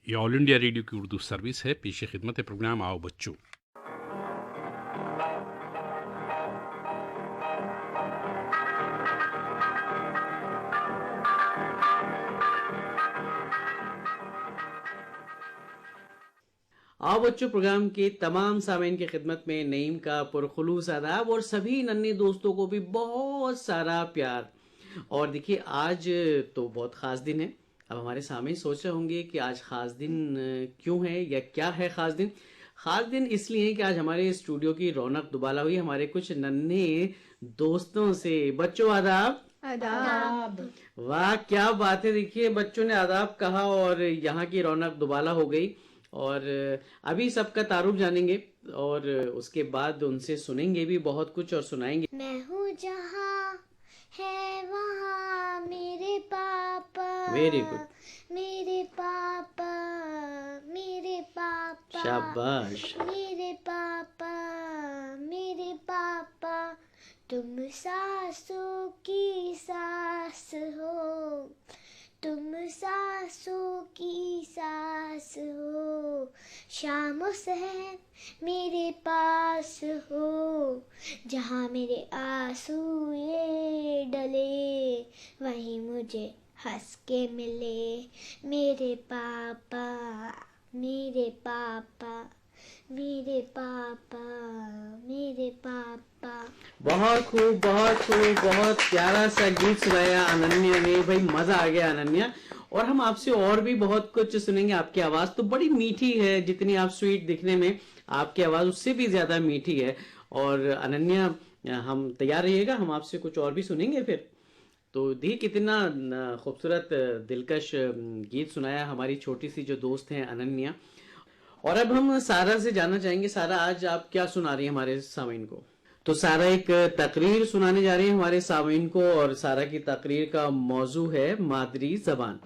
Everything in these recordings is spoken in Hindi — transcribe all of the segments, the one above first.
ये ऑल इंडिया रेडियो की उर्दू सर्विस है। पेश खिदमत प्रोग्राम आओ बच्चों। आओ बच्चों प्रोग्राम के तमाम सामीन की खिदमत में नईम का पुरखुलूस आदाब और सभी नन्हे दोस्तों को भी बहुत सारा प्यार। और देखिए आज तो बहुत ख़ास दिन है। अब हमारे सामने सोच रहे होंगे कि आज ख़ास दिन क्यों है या क्या है ख़ास दिन। ख़ास दिन इसलिए है कि आज हमारे स्टूडियो की रौनक दुबाला हुई हमारे कुछ नन्हे दोस्तों से। बच्चों आदाब। आदाब। वाह क्या बात है, देखिए बच्चों ने आदाब कहा और यहाँ की रौनक दुबाला हो गई। और अभी सबका तारुफ जानेंगे और उसके बाद उनसे सुनेंगे भी बहुत कुछ और सुनाएंगे। मैं हूँ जहाँ है वहाँ मेरे पापा। वेरी गुड, मेरे पापा, मेरे पापा, शाबाश। मेरे पापा, मेरे पापा, तुम सासों की सास हो, तुम सासों की सास हो, शाम सहर मेरे पास हो, जहाँ मेरे आंसू ये डले वहीं मुझे हंस के मिले। मेरे पापा, मेरे पापा, मेरे पापा, मेरे पापा। बहुत खूब, बहुत खूब, बहुत प्यारा सा गीत सुनाया अनन्या ने। भाई मजा आ गया अनन्या। और हम आपसे और भी बहुत कुछ सुनेंगे। आपकी आवाज तो बड़ी मीठी है, जितनी आप स्वीट दिखने में, आपकी आवाज उससे भी ज्यादा मीठी है। और अनन्या हम तैयार रहिएगा, हम आपसे कुछ और भी सुनेंगे फिर। तो देखिए कितना खूबसूरत दिलकश गीत सुनाया हमारी छोटी सी जो दोस्त हैं अनन्या। और अब हम सारा से जानना चाहेंगे, सारा आज आप क्या सुना रही हैं हमारे सामीन को? तो सारा एक तकरीर सुनाने जा रही है हमारे सामीन को और सारा की तकरीर का मौजू है मादरी जबान।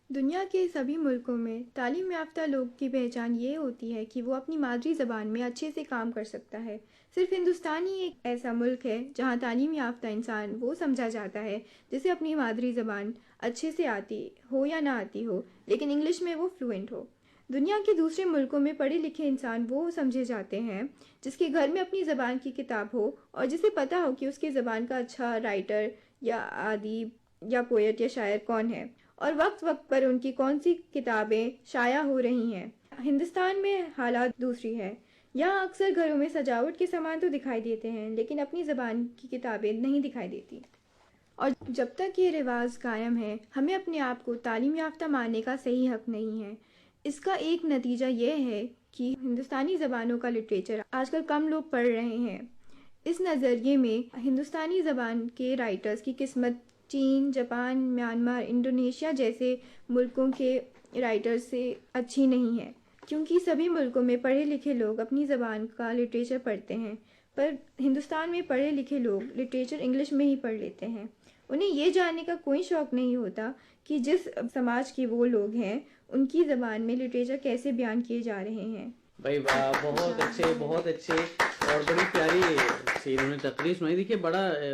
दुनिया के सभी मुल्कों में तालीम याफ्ता लोग की पहचान ये होती है कि वो अपनी मादरी ज़बान में अच्छे से काम कर सकता है। सिर्फ हिंदुस्तान ही एक ऐसा मुल्क है जहाँ तालीम याफ्ता इंसान वो समझा जाता है जिसे अपनी मादरी ज़बान अच्छे से आती हो या ना आती हो, लेकिन इंग्लिश में वो फ्लुएंट हो। दुनिया के दूसरे मुल्कों में पढ़े लिखे इंसान वो समझे जाते हैं जिसके घर में अपनी ज़बान की किताब हो और जिसे पता हो कि उसकी ज़बान का अच्छा राइटर या आदिब या पोएट या शायर कौन है और वक्त वक्त पर उनकी कौन सी किताबें शाया हो रही हैं। हिंदुस्तान में हालात दूसरी है। यहाँ अक्सर घरों में सजावट के सामान तो दिखाई देते हैं लेकिन अपनी ज़बान की किताबें नहीं दिखाई देती। और जब तक ये रिवाज कायम है, हमें अपने आप को तालीम याफ्ता मानने का सही हक नहीं है। इसका एक नतीजा ये है कि हिंदुस्तानी ज़बानों का लिटरेचर आजकल कम लोग पढ़ रहे हैं। इस नज़रिए में हिंदुस्तानी ज़बान के राइटर्स की किस्मत चीन, जापान, म्यांमार, इंडोनेशिया जैसे मुल्कों के राइटर्स से अच्छी नहीं है, क्योंकि सभी मुल्कों में पढ़े लिखे लोग अपनी ज़बान का लिटरेचर पढ़ते हैं, पर हिंदुस्तान में पढ़े लिखे लोग लिटरेचर इंग्लिश में ही पढ़ लेते हैं। उन्हें ये जानने का कोई शौक़ नहीं होता कि जिस समाज के वो लोग हैं उनकी ज़बान में लिटरेचर कैसे बयान किए जा रहे हैं। भाई वाह, बहुत अच्छे, बहुत अच्छे और बड़ी प्यारी सी इन्होंने तकरीर सुनाई। देखिए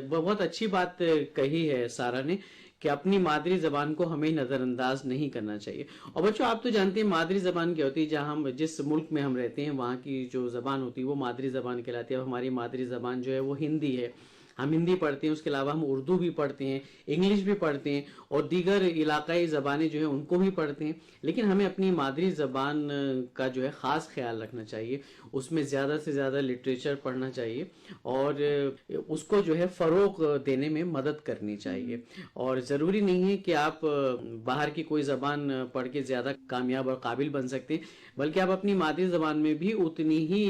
बहुत अच्छी बात कही है सारा ने कि अपनी मादरी ज़बान को हमें नज़रअंदाज नहीं करना चाहिए। और बच्चों आप तो जानते हैं मादरी ज़बान क्या होती है। जहाँ हम जिस मुल्क में हम रहते हैं वहाँ की जो ज़बान होती है वो मादरी ज़बान कहलाती है। अब हमारी मादरी ज़बान जो है वो हिंदी है, हम हिंदी पढ़ते हैं, उसके अलावा हम उर्दू भी पढ़ते हैं, इंग्लिश भी पढ़ते हैं और दीगर इलाकाई ज़बानें जो हैं उनको भी पढ़ते हैं। लेकिन हमें अपनी मादरी ज़बान का जो है ख़ास ख्याल रखना चाहिए, उसमें ज़्यादा से ज़्यादा लिटरेचर पढ़ना चाहिए और उसको जो है फ़रोग़ देने में मदद करनी चाहिए। और ज़रूरी नहीं है कि आप बाहर की कोई ज़बान पढ़ के ज़्यादा कामयाब और काबिल बन सकते हैं, बल्कि आप अपनी मादरी ज़बान में भी उतनी ही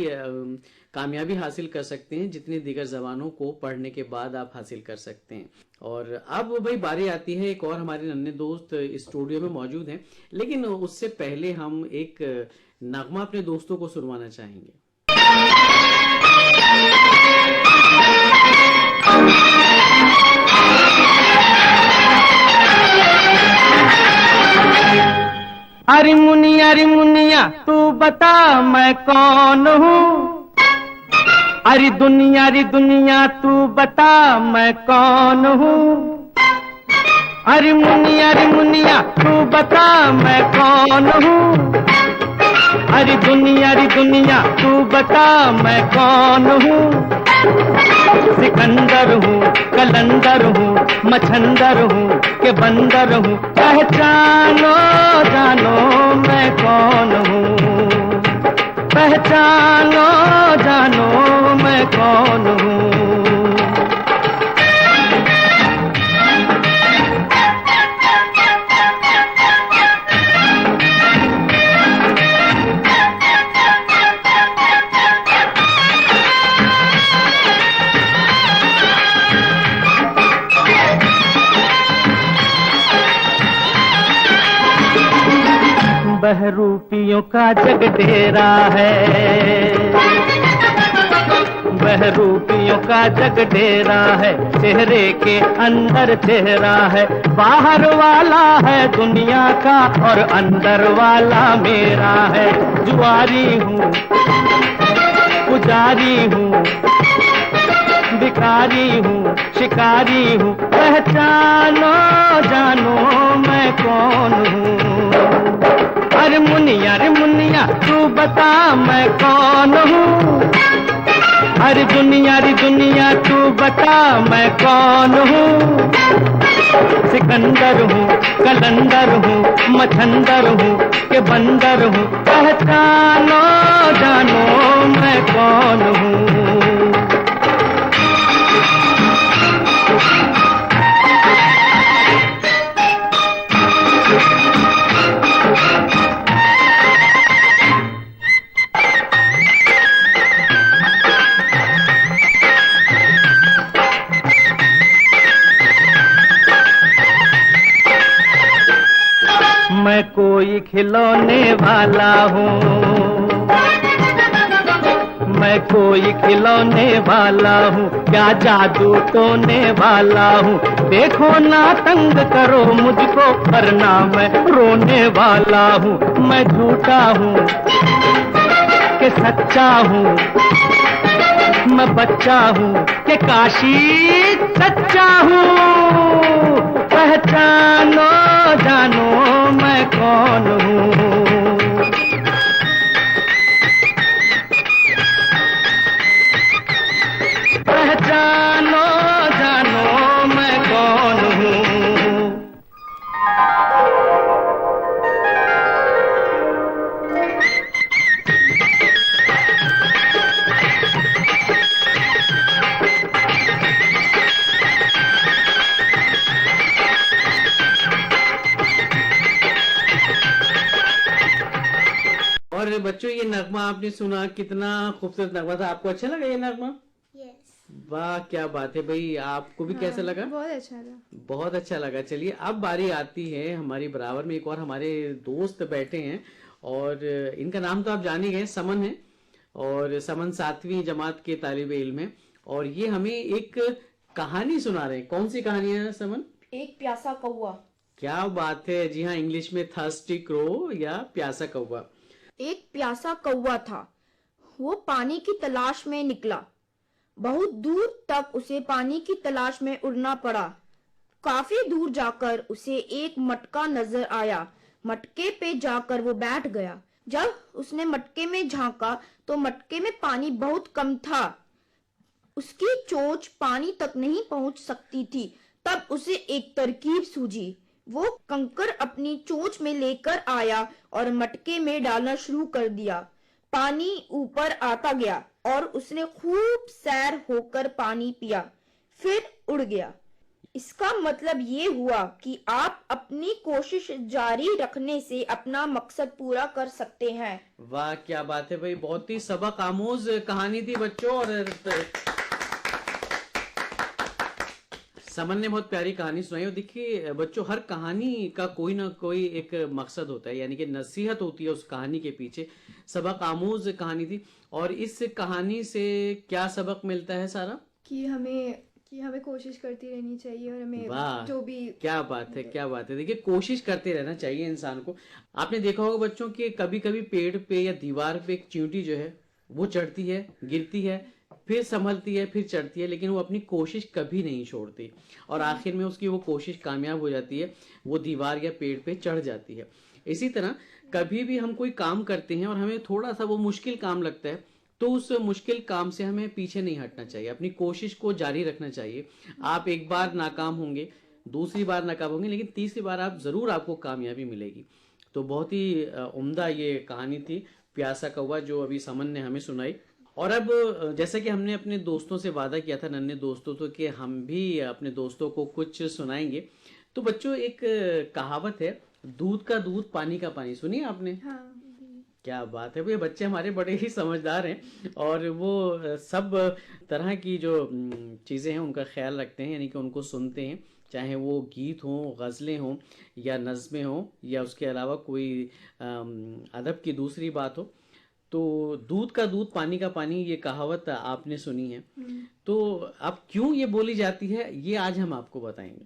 कामयाबी हासिल कर सकते हैं जितनी दीगर ज़बानों को पढ़ने के बाद आप हासिल कर सकते हैं। और अब भाई बारी आती है, एक और हमारे नन्हे दोस्त स्टूडियो में मौजूद हैं, लेकिन उससे पहले हम एक नगमा अपने दोस्तों को सुनवाना चाहेंगे। अरे मुनिया तू बता मैं कौन हूँ। अरे दुनिया तू बता मैं कौन हूँ। अरे मुनिया तू बता मैं कौन हूँ, अरे दुनिया तू बता मैं कौन हूँ। सिकंदर हूँ, कलंदर हूँ, मछंदर हूँ के बंदर हूँ, पहचानो जानो मैं कौन हूँ, पहचानो जानो मैं कौन हूँ। बहरूपियों का जग डेरा है, बहरूपियों का जग डेरा है, चेहरे के अंदर चेहरा है, बाहर वाला है दुनिया का और अंदर वाला मेरा है। जुआरी हूँ, पुजारी हूँ, भिखारी हूँ, शिकारी हूँ, पहचानो जानो मैं कौन हूँ। अरे मुनिया तू बता मैं कौन हूँ, अरे दुनिया तू बता मैं कौन हूँ। सिकंदर हूँ, कलंदर हूँ, मछंदर हूँ के बंदर हूँ, पहचानो जानो मैं कौन हूँ। मैं कोई खिलौने वाला हूँ, मैं कोई खिलौने वाला हूँ, क्या जादू टोने वाला हूँ। देखो ना तंग करो मुझको वरना मैं रोने वाला हूँ। मैं झूठा हूँ कि सच्चा हूँ, मैं बच्चा हूँ कि काशी सच्चा हूँ। पहचानो जानो मैं कौन हूँ। पहचानो जानो मैं कौन हूँ। और बच्चों ये नगमा आपने सुना, कितना खूबसूरत नगमा था। आपको अच्छा लगा ये नगमा? यस। वाह क्या बात है भाई, आपको भी कैसा लगा? बहुत अच्छा था। बहुत अच्छा लगा। चलिए अब बारी आती है हमारी बराबर में एक और हमारे दोस्त बैठे हैं और इनका नाम तो आप जान ही गए, समन है। और समन 7वीं जमात के तालिब इल्म है और ये हमें एक कहानी सुना रहे हैं। कौन सी कहानी है समन? एक प्यासा कौवा। क्या बात है, जी हाँ, इंग्लिश में थर्स्टी क्रो या प्यासा कौवा। एक प्यासा कौवा था, वो पानी की तलाश में निकला। बहुत दूर तक उसे पानी की तलाश में उड़ना पड़ा। काफी दूर जाकर उसे एक मटका नजर आया। मटके पे जाकर वो बैठ गया। जब उसने मटके में झांका तो मटके में पानी बहुत कम था। उसकी चोंच पानी तक नहीं पहुंच सकती थी। तब उसे एक तरकीब सूझी। वो कंकर अपनी चोंच में लेकर आया और मटके में डालना शुरू कर दिया। पानी ऊपर आता गया और उसने खूब सैर होकर पानी पिया, फिर उड़ गया। इसका मतलब ये हुआ कि आप अपनी कोशिश जारी रखने से अपना मकसद पूरा कर सकते हैं। वाह क्या बात है भाई, बहुत ही सबक आमोज कहानी थी बच्चों। और समन ने बहुत प्यारी कहानी सुनाई। और देखिए बच्चों, हर कहानी का कोई ना कोई एक मकसद होता है, यानी कि नसीहत होती है उस कहानी के पीछे। सबक आमोज कहानी थी। और इस कहानी से क्या सबक मिलता है सारा? कि हमें कोशिश करती रहनी चाहिए और हमें वाह जो भी। क्या बात है, क्या बात है। देखिए कोशिश करते रहना चाहिए इंसान को। आपने देखा होगा बच्चों कि कभी कभी पेड़ पे या दीवार पे एक चींटी जो है वो चढ़ती है, गिरती है, फिर संभलती है, फिर चढ़ती है, लेकिन वो अपनी कोशिश कभी नहीं छोड़ती और आखिर में उसकी वो कोशिश कामयाब हो जाती है, वो दीवार या पेड़ पे चढ़ जाती है। इसी तरह कभी भी हम कोई काम करते हैं और हमें थोड़ा सा वो मुश्किल काम लगता है, तो उस मुश्किल काम से हमें पीछे नहीं हटना चाहिए, अपनी कोशिश को जारी रखना चाहिए। आप एक बार नाकाम होंगे, दूसरी बार नाकाम होंगे, लेकिन तीसरी बार आपको कामयाबी मिलेगी। तो बहुत ही उम्दा ये कहानी थी प्यासा कौवा, जो अभी समन ने हमें सुनाई। और अब जैसा कि हमने अपने दोस्तों से वादा किया था, नन्हे दोस्तों तो, कि हम भी अपने दोस्तों को कुछ सुनाएंगे। तो बच्चों, एक कहावत है, दूध का दूध पानी का पानी, सुनी आपने? हाँ। क्या बात है, ये बच्चे हमारे बड़े ही समझदार हैं और वो सब तरह की जो चीज़ें हैं उनका ख्याल रखते हैं, यानी कि उनको सुनते हैं, चाहे वो गीत हों, गज़लें हों या नज़्में हों या उसके अलावा कोई अदब की दूसरी बात हो। तो दूध का दूध पानी का पानी, ये कहावत आपने सुनी है। तो अब क्यों ये बोली जाती है, ये आज हम आपको बताएंगे।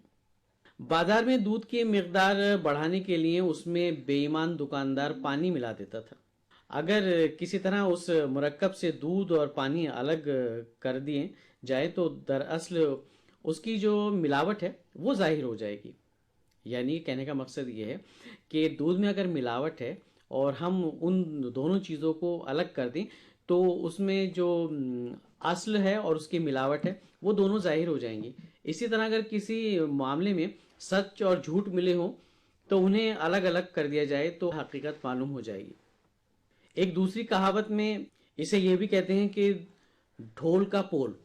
बाजार में दूध की मिकदार बढ़ाने के लिए उसमें बेईमान दुकानदार पानी मिला देता था। अगर किसी तरह उस मुरक्कब से दूध और पानी अलग कर दिए जाए तो दरअसल उसकी जो मिलावट है वो जाहिर हो जाएगी। यानी कहने का मकसद ये है कि दूध में अगर मिलावट है और हम उन दोनों चीज़ों को अलग कर दें तो उसमें जो असल है और उसकी मिलावट है वो दोनों जाहिर हो जाएंगी। इसी तरह अगर किसी मामले में सच और झूठ मिले हों तो उन्हें अलग अलग कर दिया जाए तो हकीकत मालूम हो जाएगी। एक दूसरी कहावत में इसे ये भी कहते हैं कि ढोल का पोल,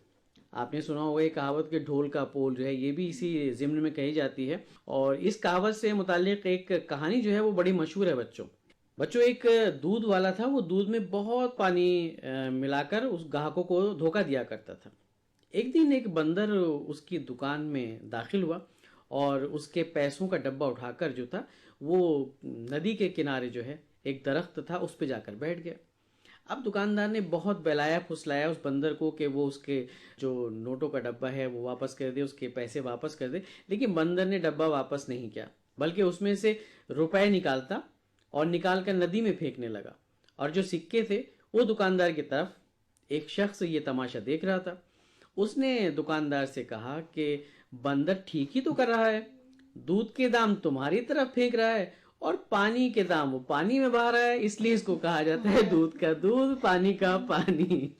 आपने सुना होगा ये कहावत कि ढोल का पोल जो है, ये भी इसी ज़िम्न में कही जाती है। और इस कहावत से मुताल्लिक एक कहानी जो है वो बड़ी मशहूर है बच्चों। एक दूध वाला था, वो दूध में बहुत पानी मिलाकर उस ग्राहकों को धोखा दिया करता था। एक दिन एक बंदर उसकी दुकान में दाखिल हुआ और उसके पैसों का डब्बा उठाकर जो था वो नदी के किनारे जो है एक दरख्त था उस पे जाकर बैठ गया। अब दुकानदार ने बहुत बहलाया फुसलाया उस बंदर को कि वो उसके जो नोटों का डब्बा है वो वापस कर दे, उसके पैसे वापस कर दे, लेकिन बंदर ने डब्बा वापस नहीं किया, बल्कि उसमें से रुपए निकालता और निकाल कर नदी में फेंकने लगा। और जो सिक्के थे वो दुकानदार की तरफ एक शख्स ये तमाशा देख रहा था। उसने दुकानदार से कहा कि बंदर ठीक ही तो कर रहा है, दूध के दाम तुम्हारी तरफ फेंक रहा है और पानी के दाम वो पानी में बहा रहा है, इसलिए इसको कहा जाता है दूध का दूध पानी का पानी।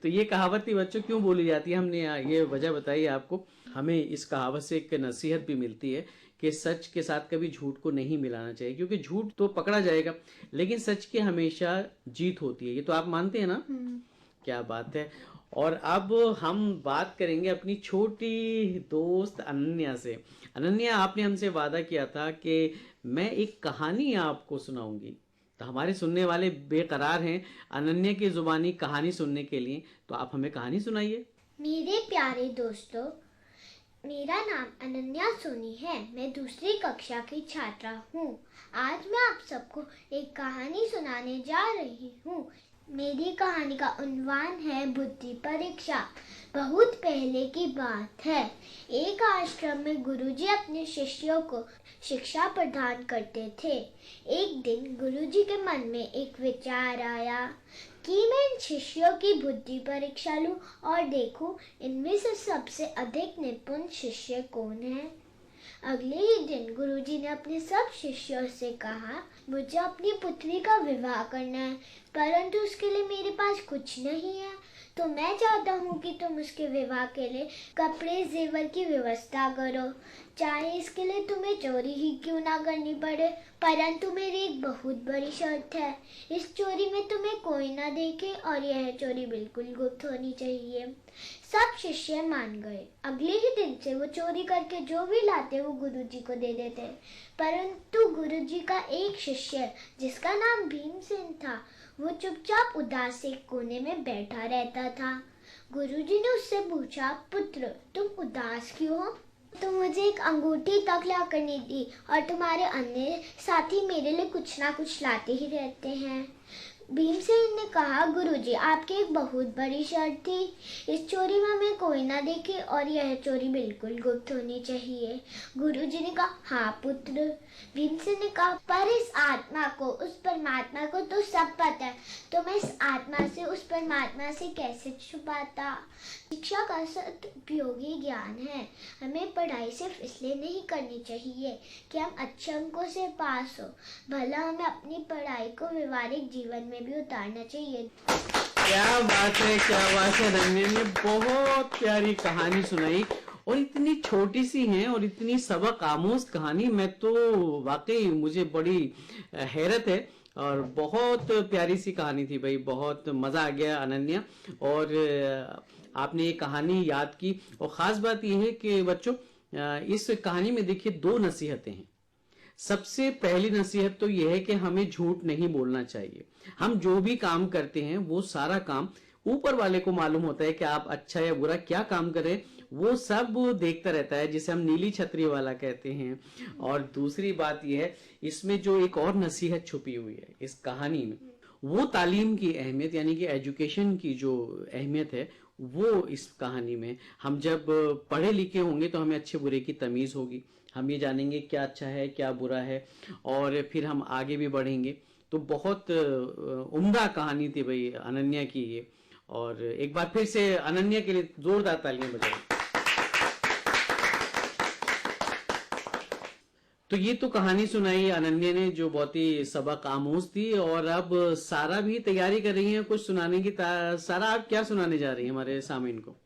तो ये कहावत ही बच्चों क्यों बोली जाती है, हमने ये वजह बताई आपको। हमें इस कहावत से एक नसीहत भी मिलती है कि सच के साथ कभी झूठ को नहीं मिलाना चाहिए, क्योंकि झूठ तो पकड़ा जाएगा लेकिन सच की हमेशा जीत होती है। ये तो आप मानते हैं ना? क्या बात है। और अब हम बात करेंगे अपनी छोटी दोस्त अनन्या से। अनन्या, आपने हमसे वादा किया था कि मैं एक कहानी आपको सुनाऊंगी, तो हमारे सुनने वाले बेकरार हैं अनन्या की जुबानी कहानी सुनने के लिए, तो आप हमें कहानी सुनाइए। मेरे प्यारे दोस्तों, मेरा नाम अनन्या सोनी है। मैं दूसरी कक्षा की छात्रा हूँ। आज मैं आप सबको एक कहानी सुनाने जा रही हूँ। मेरी कहानी का उन्वान है बुद्धि परीक्षा। बहुत पहले की बात है। एक आश्रम में गुरुजी अपने शिष्यों को शिक्षा प्रदान करते थे। एक दिन गुरुजी के मन में एक विचार आया कि मैं इन शिष्यों की बुद्धि परीक्षा लूं और देखूं इनमें से सबसे अधिक निपुण शिष्य कौन है। अगले ही दिन गुरुजी ने अपने सब शिष्यों से कहा, मुझे अपनी पुत्री का विवाह करना है, परंतु उसके लिए मेरे पास कुछ नहीं है, तो मैं चाहता हूँ कि तुम उसके विवाह के लिए कपड़े जेवर की व्यवस्था करो, चाहे इसके लिए तुम्हें चोरी ही क्यों ना करनी पड़े। परंतु मेरी एक बहुत बड़ी शर्त है, इस चोरी में तुम्हें कोई ना देखे और यह चोरी बिल्कुल गुप्त होनी चाहिए। सब शिष्य मान गए। अगले ही दिन से वो चोरी करके जो भी लाते वो गुरुजी को दे देते। परंतु गुरुजी का एक शिष्य जिसका नाम भीमसेन था, वो चुपचाप उदास एक कोने में बैठा रहता था। गुरुजी ने उससे पूछा, पुत्र तुम उदास क्यों हो? तुम मुझे एक अंगूठी तक ला कर नहीं दी और तुम्हारे अन्य साथी मेरे लिए कुछ ना कुछ लाते ही रहते हैं। भीमसेन ने कहा, गुरुजी, आपकी एक बहुत बड़ी शर्त थी। इस चोरी में हमें कोई ना देखे और यह चोरी बिल्कुल गुप्त होनी चाहिए। गुरुजी ने कहा, हाँ पुत्र। भीमसेन ने कहा, पर इस आत्मा को, उस परमात्मा को तो सब पता है, तो मैं इस आत्मा से, उस परमात्मा से कैसे छुपाता। शिक्षा का सदुपयोगी ज्ञान है। हमें पढ़ाई सिर्फ इसलिए नहीं करनी चाहिए कि हम अच्छे अंकों से पास हो, भला हमें अपनी पढ़ाई को व्यवहारिक जीवन में भी उतारना चाहिए। क्या बात है, क्या बात है। रंजन ने बहुत प्यारी कहानी सुनाई और इतनी छोटी सी है और इतनी सबक आमोज कहानी। मैं तो वाकई, मुझे बड़ी हैरत है और बहुत प्यारी सी कहानी थी भाई, बहुत मजा आ गया अनन्या। और आपने ये कहानी याद की और खास बात यह है कि बच्चों, इस कहानी में देखिए 2 नसीहतें हैं। सबसे पहली नसीहत तो यह है कि हमें झूठ नहीं बोलना चाहिए। हम जो भी काम करते हैं वो सारा काम ऊपर वाले को मालूम होता है कि आप अच्छा या बुरा क्या काम कर रहे हैं, वो सब देखता रहता है, जिसे हम नीली छतरी वाला कहते हैं। और दूसरी बात यह है, इसमें जो एक और नसीहत छुपी हुई है इस कहानी में, वो तालीम की अहमियत, यानी कि एजुकेशन की जो अहमियत है, वो इस कहानी में। हम जब पढ़े लिखे होंगे तो हमें अच्छे बुरे की तमीज होगी, हम ये जानेंगे क्या अच्छा है क्या बुरा है, और फिर हम आगे भी बढ़ेंगे। तो बहुत उम्दा कहानी थी भाई अनन्या की ये। और एक बार फिर से अनन्या के लिए जोरदार तालियां बजाएं। तो ये तो कहानी सुनाई अनन्या ने जो बहुत ही सबक आमोज थी। और अब सारा भी तैयारी कर रही है कुछ सुनाने की। सारा, आप क्या सुनाने जा रही हैं हमारे सामीन को?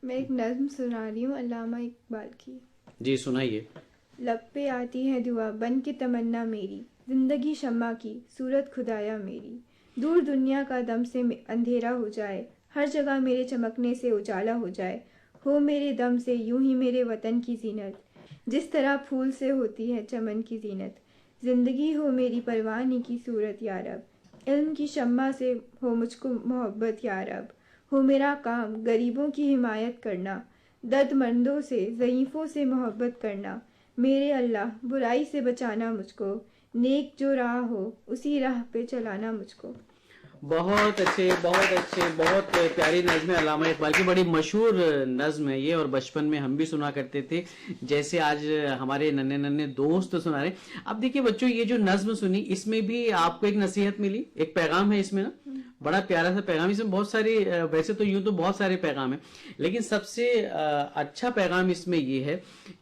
मैं एक नज्म सुना रही हूँ अल्लामा इकबाल की। जी सुनाइए। लब पे आती है दुआ बन के तमन्ना मेरी, जिंदगी शम्मा की सूरत खुदाया मेरी। दूर दुनिया का दम से अंधेरा हो जाए, हर जगह मेरे चमकने से उजाला हो जाए। हो मेरे दम से यूं ही मेरे वतन की जीनत, जिस तरह फूल से होती है चमन की जीनत। जिंदगी हो मेरी परवानी की सूरत या रब, इल्म की शम्मा से हो मुझको मोहब्बत या रब। हो मेरा काम गरीबों की हिमायत करना, दर्दमंदों से ज़ईफ़ों से मोहब्बत करना। मेरे अल्लाह बुराई से बचाना मुझको, नेक जो राह हो उसी राह पे चलाना मुझको। बहुत अच्छे, बहुत अच्छे, बहुत प्यारी नज्म है अल्लामा इकबाल की। बड़ी मशहूर नज्म है ये और बचपन में हम भी सुना करते थे, जैसे आज हमारे नन्हे नन्हे दोस्त सुना रहे। अब देखिए बच्चों, ये जो नज्म सुनी इसमें भी आपको एक नसीहत मिली, एक पैगाम है इसमें ना, बड़ा प्यारा सा पैगाम। इसमें बहुत सारे, वैसे तो यूं तो बहुत सारे पैगाम है, लेकिन सबसे अच्छा पैगाम इसमें ये है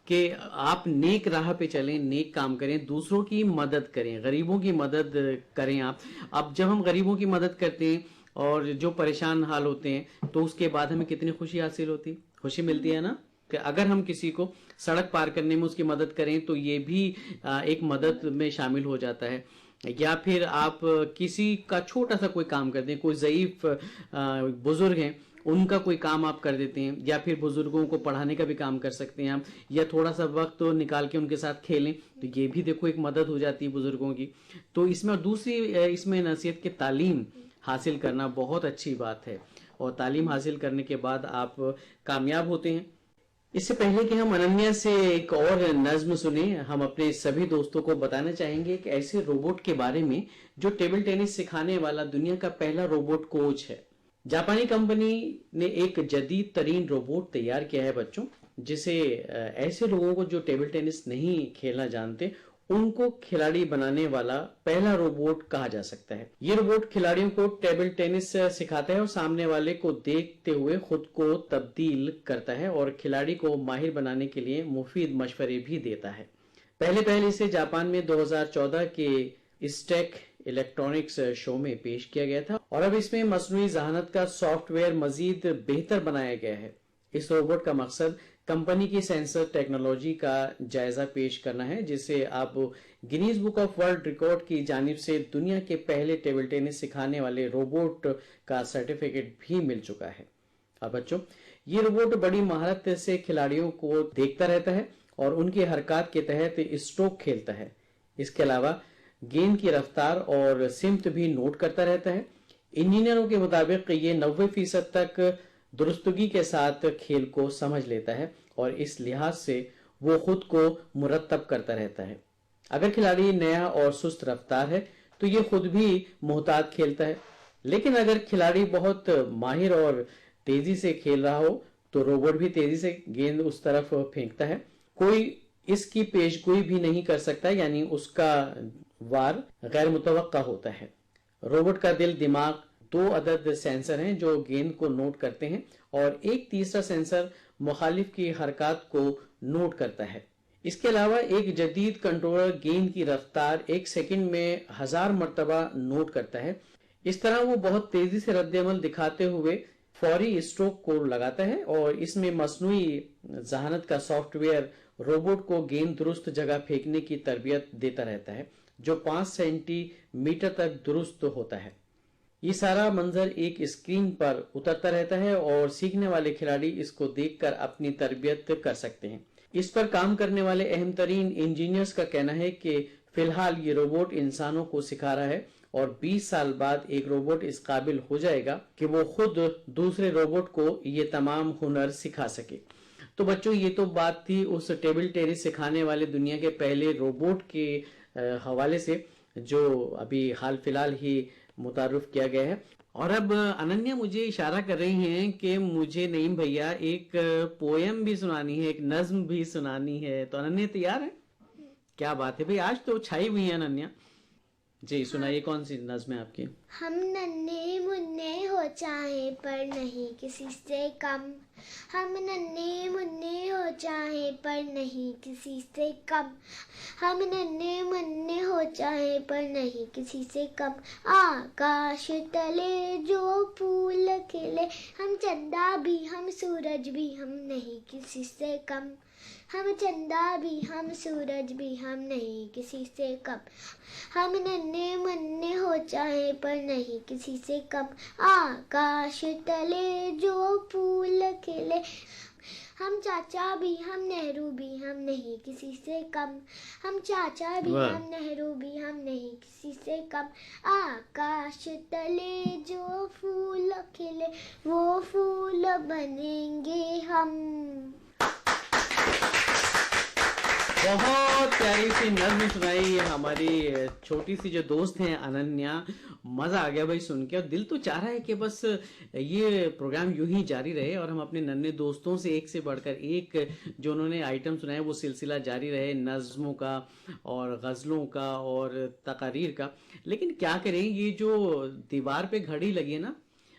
कि आप नेक राह पे चलें, नेक काम करें, दूसरों की मदद करें, गरीबों की मदद करें आप। अब जब हम गरीबों की मदद करते हैं और जो परेशान हाल होते हैं, तो उसके बाद हमें कितनी खुशी हासिल होती, खुशी मिलती है ना। कि अगर हम किसी को सड़क पार करने में उसकी मदद करें तो ये भी एक मदद में शामिल हो जाता है। या फिर आप किसी का छोटा सा कोई काम करते हैं, कोई ज़ईफ बुजुर्ग हैं उनका कोई काम आप कर देते हैं, या फिर बुजुर्गों को पढ़ाने का भी काम कर सकते हैं आप, या थोड़ा सा वक्त तो निकाल के उनके साथ खेलें, तो ये भी देखो एक मदद हो जाती है बुजुर्गों की। तो इसमें दूसरी इसमें नसीहत की तालीम हासिल करना बहुत अच्छी बात है, और तालीम हासिल करने के बाद आप कामयाब होते हैं। इससे पहले कि हम अनन्या से एक और नज्म सुने, हम अपने सभी दोस्तों को बताना चाहेंगे कि ऐसे रोबोट के बारे में जो टेबल टेनिस सिखाने वाला दुनिया का पहला रोबोट कोच है। जापानी कंपनी ने एक जदीद तरीन रोबोट तैयार किया है बच्चों, जिसे ऐसे लोगों को जो टेबल टेनिस नहीं खेलना जानते उनको खिलाड़ी बनाने वाला पहला रोबोट कहा जा सकता है। ये रोबोट खिलाड़ियों को टेबल टेनिस सिखाता है और सामने वाले को देखते हुए खुद को तब्दील करता है और खिलाड़ी को माहिर बनाने के लिए मुफीद मशवरे भी देता है। पहले इसे जापान में 2014 के स्टेक इलेक्ट्रॉनिक्स शो में पेश किया गया था, और अब इसमें मसनूई ज़हानत का सॉफ्टवेयर मजीद बेहतर बनाया गया है। इस रोबोट का मकसद कंपनी की सेंसर टेक्नोलॉजी का जायजा पेश करना है, जिसे आप Guinness book of world record की जानिब से दुनिया के पहले टेबल टेनिस सिखाने वाले रोबोट का सर्टिफिकेट भी मिल चुका है। अब बच्चों, ये रोबोट बड़ी महारत से खिलाड़ियों को देखता रहता है और उनकी हरकत के तहत स्ट्रोक खेलता है। इसके अलावा गेंद की रफ्तार और सिमत भी नोट करता रहता है। इंजीनियरों के मुताबिक ये 90% तक दुरुस्तगी के साथ खेल को समझ लेता है और इस लिहाज से वो खुद को मुरतब करता रहता है। अगर खिलाड़ी नया और सुस्त रफ्तार है तो ये खुद भी मोहतात खेलता है। लेकिन अगर खिलाड़ी बहुत माहिर और तेजी से खेल रहा हो तो रोबोट भी तेजी से गेंद उस तरफ फेंकता है। कोई इसकी पेशगोई भी नहीं कर सकता, यानी उसका वार गैर मुतवक्का होता है। रोबोट का दिल, दिमाग, 2 अदद सेंसर हैं जो गेंद को नोट करते हैं और एक तीसरा सेंसर मुखालिफ की हरकत को नोट करता है। इसके अलावा एक जदीद कंट्रोलर गेंद की रफ्तार 1 सेकंड में 1000 मरतबा नोट करता है। इस तरह वो बहुत तेजी से रद्द-ए-अमल दिखाते हुए फौरी स्ट्रोक को लगाता है और इसमें मसनूई जहानत का सॉफ्टवेयर रोबोट को गेंद दुरुस्त जगह फेंकने की तरबियत देता रहता है, जो 5 सेंटीमीटर तक दुरुस्त होता है। ये सारा मंजर एक स्क्रीन पर उतरता रहता है और सीखने वाले खिलाड़ी इसको देखकर अपनी तरबियत कर सकते हैं। इस पर काम करने वाले अहम तरीन इंजीनियर्स का कहना है कि फिलहाल ये रोबोट इंसानों को सिखा रहा है और 20 साल बाद एक रोबोट इस काबिल हो जाएगा कि वो खुद दूसरे रोबोट को ये तमाम हुनर सिखा सके। तो बच्चों, ये तो बात थी उस टेबल टेनिस सिखाने वाले दुनिया के पहले रोबोट के हवाले से, जो अभी हाल फिलहाल ही मुतारुफ किया गया है। और अब अनन्या मुझे इशारा कर रही हैं कि मुझे नईम भैया एक पोयम भी सुनानी है, एक नज्म भी सुनानी है। तो अनन्या तैयार है? क्या बात है भाई, आज तो छाई हुई है अनन्या जी। सुनाइए, कौन सी नज्म है आपकी? हम नन्हे मुन्ने हो चाहे पर नहीं किसी से कम, हम नन्हे मुन्ने हो चाहे पर नहीं किसी से कम, हम नन्हे मुन्ने हो चाहे पर नहीं किसी से कम। आकाश तले जो फूल खिले, हम चंदा भी हम सूरज भी हम नहीं किसी से कम, हम चंदा भी हम सूरज भी हम नहीं किसी से कम, हम नन्हे मुन्ने हो चाहे पर नहीं किसी से कम। आकाश तले जो फूल खिले, हम चाचा भी हम नेहरू भी हम नहीं किसी से कम, हम चाचा भी हम नेहरू भी हम नहीं किसी से कम। आकाश तले जो फूल खिले, वो फूल बनेंगे हम। बहुत प्यारी सी नज्म सुनाई हमारी छोटी सी जो दोस्त हैं अनन्या। मजा आ गया भाई सुन के, और दिल तो चाह रहा है कि बस ये प्रोग्राम यूं ही जारी रहे और हम अपने नन्हे दोस्तों से एक से बढ़कर एक जो उन्होंने आइटम सुनाए वो सिलसिला जारी रहे, नज्मों का और गज़लों का और तकारीर का। लेकिन क्या करें, ये जो दीवार पे घड़ी लगी है ना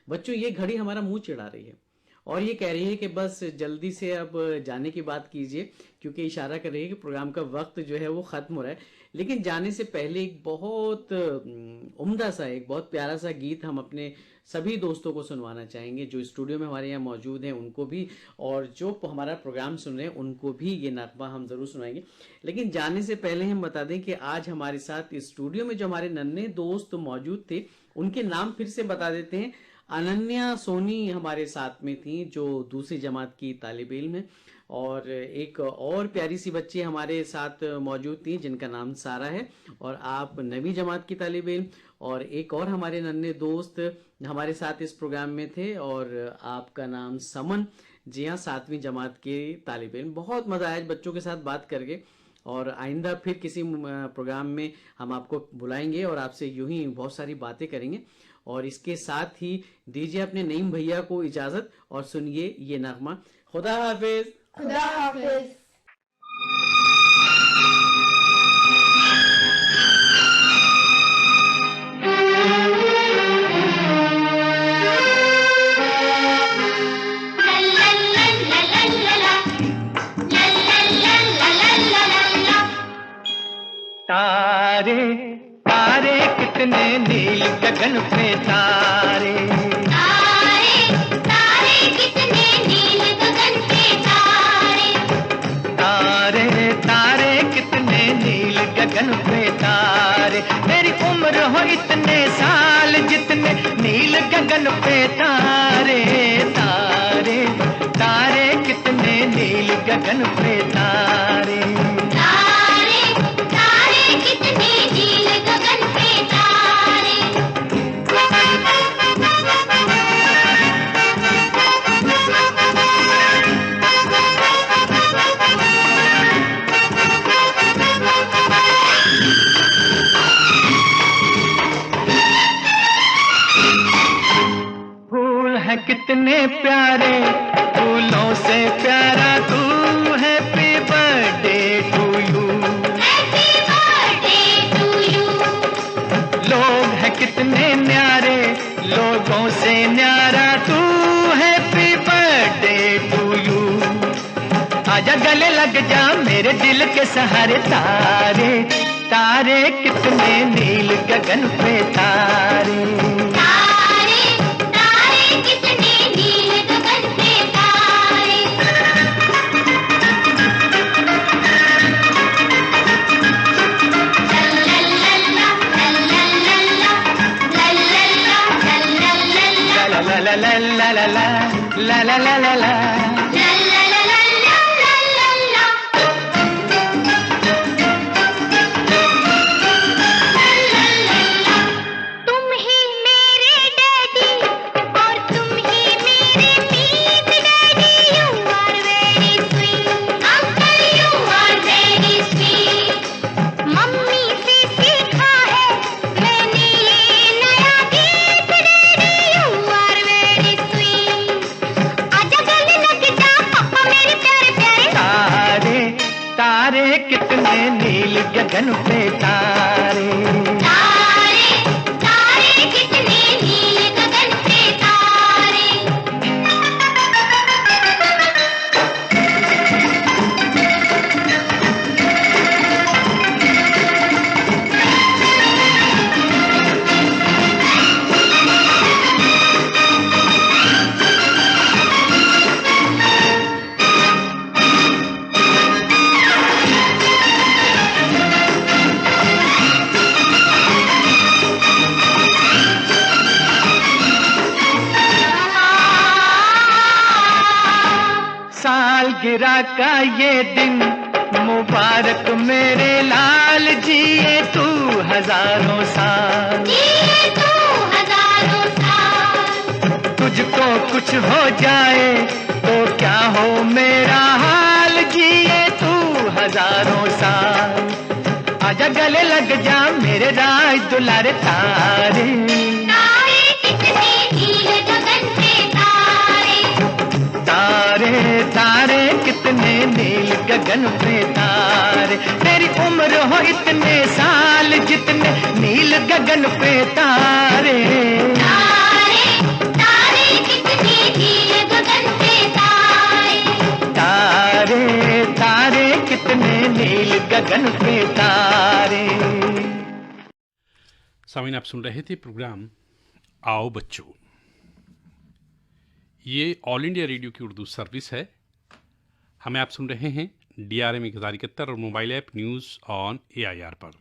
बच्चों, ये घड़ी हमारा मुंह चिढ़ा रही है और ये कह रही है कि बस जल्दी से अब जाने की बात कीजिए, क्योंकि इशारा कर रही है कि प्रोग्राम का वक्त जो है वो ख़त्म हो रहा है। लेकिन जाने से पहले एक बहुत उम्दा सा, एक बहुत प्यारा सा गीत हम अपने सभी दोस्तों को सुनवाना चाहेंगे जो स्टूडियो में हमारे यहाँ मौजूद हैं, उनको भी, और जो हमारा प्रोग्राम सुन रहे हैं उनको भी ये नगमा हम ज़रूर सुनाएंगे। लेकिन जाने से पहले हम बता दें कि आज हमारे साथ स्टूडियो में जो हमारे नन्हे दोस्त मौजूद थे उनके नाम फिर से बता देते हैं। अनन्या सोनी हमारे साथ में थी जो दूसरी जमात की तालिब इल्म है, और एक और प्यारी सी बच्ची हमारे साथ मौजूद थी जिनका नाम सारा है और आप 9वीं जमात की तालिब इल्म, और एक और हमारे नन्हे दोस्त हमारे साथ इस प्रोग्राम में थे और आपका नाम समन, जी हाँ 7वीं जमात के तालिब इल्म। बहुत मज़ा आया बच्चों के साथ बात करके, और आइंदा फिर किसी प्रोग्राम में हम आपको बुलाएंगे और आपसे यूं ही बहुत सारी बातें करेंगे। और इसके साथ ही दीजिए अपने नईम भैया को इजाजत और सुनिए ये नगमा। खुदा हाफिज। खुदा हाफिज। तारे तारे कितने नील गगन पे तारे, तारे तारे कितने नील गगन पे तारे, तारे तारे कितने नील गगन पे तारे। मेरी उम्र हो इतने साल जितने नील गगन पे तारे, तारे तारे कितने नील गगन पे तारे। कितने प्यारे, फूलों से प्यारा तू, हैप्पी बर्थडे टू यू। लोग हैं कितने न्यारे, लोगों से न्यारा तू, हैप्पी बर्थडे टू यू। आजा गले लग जा मेरे दिल के सहारे, तारे तारे कितने नील गगन पे तारे। La la la la la la la la la la। तारे कितने नील गगन पे तारे, तारे तारे कितने नील गगन पे तारे। सालगिरह का ये दिन मुबारक मेरे लाल, जिए तू हजारों साल, तुझको कुछ हो जाए तो क्या हो मेरा हाल, जिए तू हजारों साल। आजा गले लग जा मेरे राज दुलारे, तारे तारे तारे कितने नील गगन पे तारे। तेरी उम्र हो इतने साल जितने नील गगन पे तारे, तारे तारे कितने नील गगन पे तारे। तारे तारे कितने नील गगन पे तारे। सामीन, आप सुन रहे थे प्रोग्राम आओ बच्चों। ये ऑल इंडिया रेडियो की उर्दू सर्विस है। हमें आप सुन रहे हैं DRM 1071 और mobile app news on AIR पर।